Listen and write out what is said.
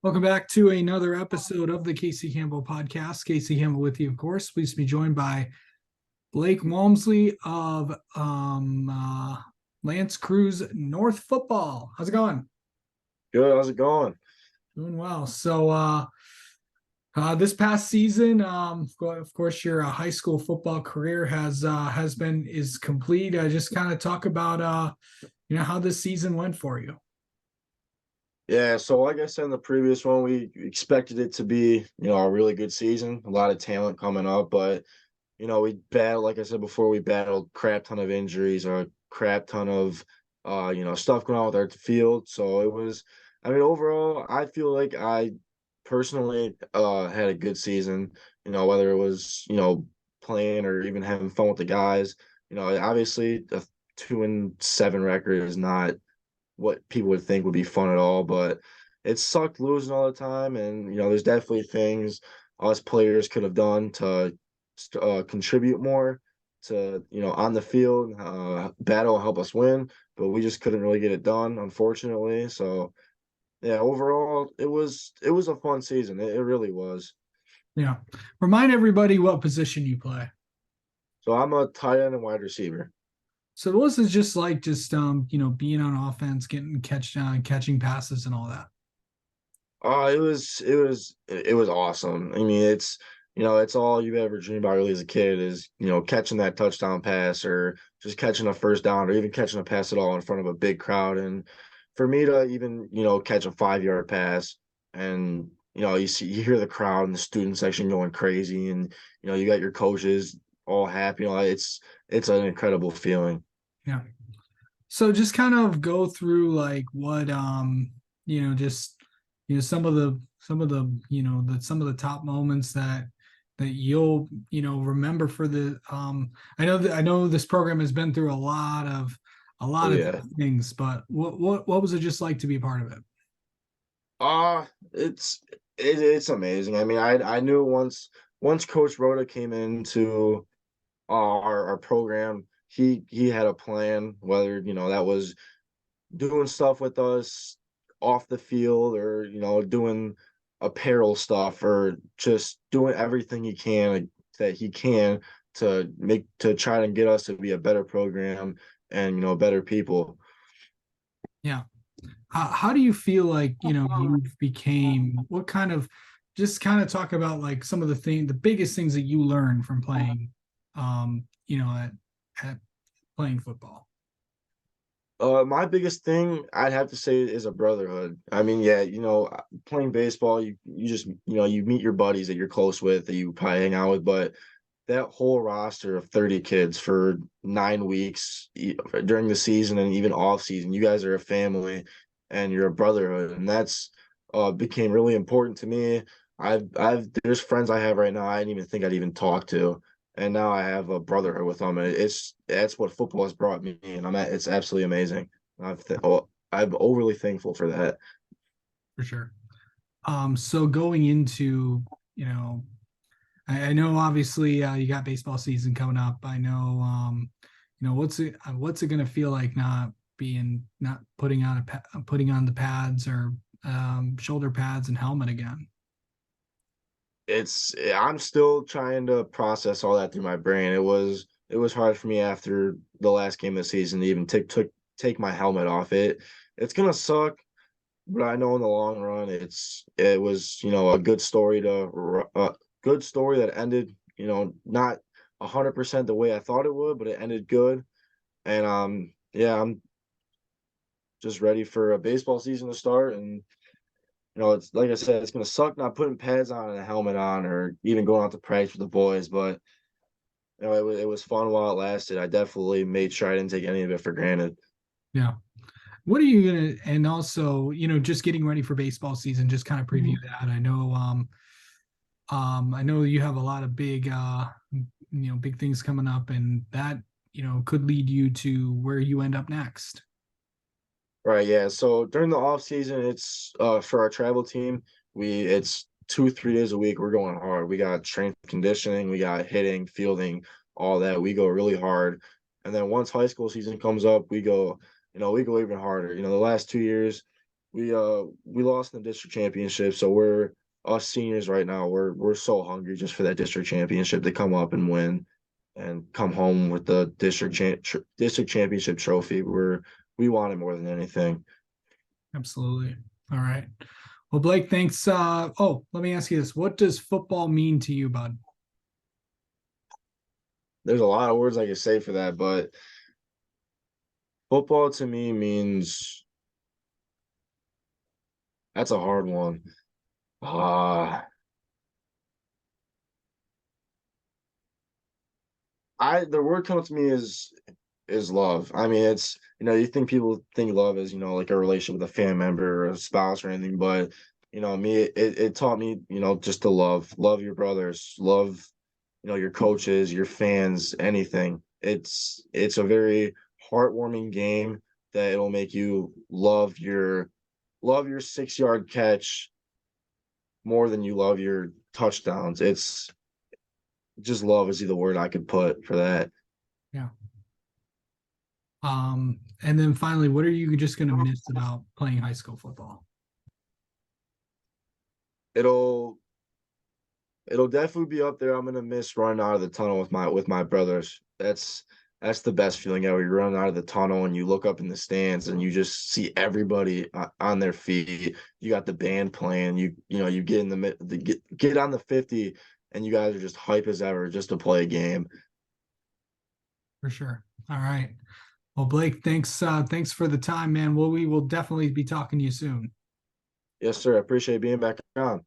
Welcome back to another episode of the Casey Campbell podcast. Casey Campbell with you, of course. Pleased to be joined by Blake Walmsley of Lance Creuse North Football. How's it going? Good. How's it going? Doing well. This past season, of course, your high school football career is complete. Just kind of talk about how this season went for you. Yeah, so like I said in the previous one, we expected it to be, a really good season, a lot of talent coming up, but we battled, like I said before, we battled crap ton of injuries, or a crap ton of stuff going on with our field. So overall, I feel like I personally had a good season, whether it was, playing or even having fun with the guys. Obviously a 2-7 record is not what people would think would be fun at all, but it sucked losing all the time. And, there's definitely things us players could have done to contribute more to, on the field, battle, help us win, but we just couldn't really get it done, unfortunately. So, yeah, overall, it was a fun season. It really was. Yeah. Remind everybody what position you play. So I'm a tight end and wide receiver. So what was it just like being on offense, catching passes and all that? It was awesome. I mean, it's all you ever dreamed about really as a kid is, catching that touchdown pass or just catching a first down or even catching a pass at all in front of a big crowd. And for me to even, catch a 5-yard pass and, you hear the crowd in the student section going crazy and, you got your coaches all happy. It's an incredible feeling. Yeah. So just kind of go through like what just some of the top moments that you'll remember for the I know this program has been through a Oh lot of yeah. things, but what was it just like to be a part of it? Uh it's amazing. I mean, I knew once Coach Rhoda came into our program, he had a plan, whether that was doing stuff with us off the field or doing apparel stuff or just doing everything he can to try and get us to be a better program and better people. Yeah. How do you feel like you became what kind of just kind of talk about like some of the biggest things that you learned from playing at playing football? My biggest thing I'd have to say is a brotherhood. I mean, yeah, playing baseball, you just you meet your buddies that you're close with that you probably hang out with, but that whole roster of 30 kids for 9 weeks during the season and even off season, you guys are a family and you're a brotherhood, and that's became really important to me. I've there's friends I have right now I didn't even think I'd even talk to, and now I have a brotherhood with them, and that's what football has brought me, and it's absolutely amazing. I'm overly thankful for that. For sure. So going into, you know, I know obviously you got baseball season coming up. I know, what's it going to feel like not putting on the pads or shoulder pads and helmet again? I'm still trying to process all that through my brain. It was hard for me after the last game of the season to even take my helmet off. It's gonna suck, but I know in the long run it was a good story that ended not 100% the way I thought it would, but it ended good. And yeah, I'm just ready for a baseball season to start. And it's like I said, it's gonna suck not putting pads on and a helmet on, or even going out to practice with the boys. But it was fun while it lasted. I definitely made sure I didn't take any of it for granted. Yeah. What are you gonna, and also, just getting ready for baseball season, just kind of preview that. I know you have a lot of big things coming up, and that, could lead you to where you end up next. Right, yeah. So during the off season, it's for our travel team, it's 2, 3 days a week. We're going hard. We got strength conditioning, we got hitting, fielding, all that. We go really hard. And then once high school season comes up, we go even harder. The last 2 years, we lost in the district championship, so we're us seniors right now. We're so hungry just for that district championship to come up and win, and come home with the district championship trophy. We want it more than anything. Absolutely. All right. Well, Blake, thanks. Let me ask you this. What does football mean to you, bud? There's a lot of words I could say for that, but football to me means that's a hard one. Uh I the word comes to me is love. I mean, it's you think people think love is, like a relationship with a family member or a spouse or anything, but me, it taught me, just to love your brothers, love, your coaches, your fans, anything. It's a very heartwarming game that it'll make you love your 6 yard catch more than you love your touchdowns. It's just love is the word I could put for that. Yeah. And then finally, what are you just going to miss about playing high school football? It'll it'll definitely be up there. I'm gonna miss running out of the tunnel with my brothers. That's the best feeling ever. You're running out of the tunnel and you look up in the stands and you just see everybody on their feet. You got the band playing. You get in get on the 50, and you guys are just hype as ever just to play a game. For sure. All right. Well, Blake, thanks for the time, man. Well, we will definitely be talking to you soon. Yes, sir. I appreciate being back on.